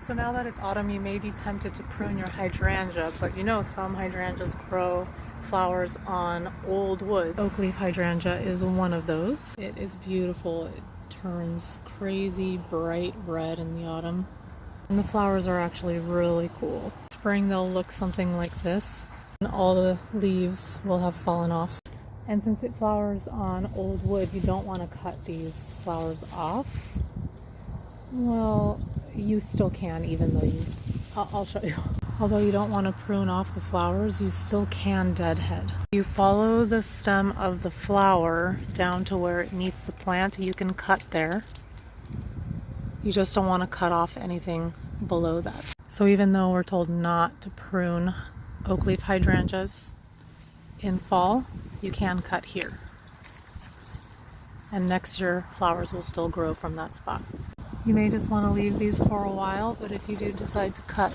So now that it's autumn, you may be tempted to prune your hydrangea, but you know some hydrangeas grow flowers on old wood. Oakleaf hydrangea is one of those. It is beautiful. It turns crazy bright red in the autumn. And the flowers are actually really cool. Spring they'll look something like this, and all the leaves will have fallen off. And since it flowers on old wood, you don't want to cut these flowers off. Well, you still can, even though I'll show you. Although you don't want to prune off the flowers, you still can deadhead. You follow the stem of the flower down to where it meets the plant. You can cut there. You just don't want to cut off anything below that. So even though we're told not to prune Oakleaf hydrangeas in fall, you can cut here. And next year, flowers will still grow from that spot. You may just want to leave these for a while, but if you do decide to cut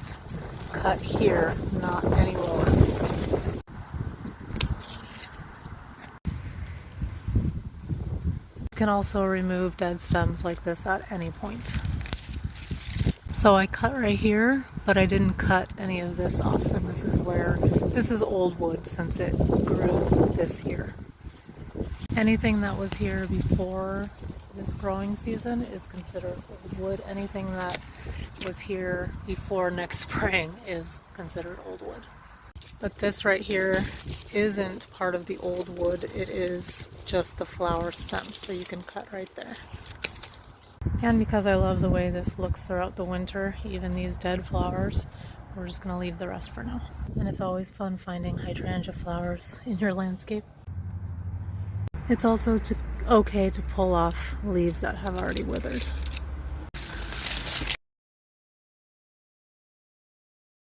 here, not any lower. You can also remove dead stems like this at any point. So I cut right here, but I didn't cut any of this off, and this is old wood since it grew this year. Anything that was here before this growing season is considered old wood. Anything that was here before next spring is considered old wood. But this right here isn't part of the old wood, it is just the flower stem, so you can cut right there. And because I love the way this looks throughout the winter, even these dead flowers, we're just going to leave the rest for now. And it's always fun finding hydrangea flowers in your landscape. It's also okay to pull off leaves that have already withered.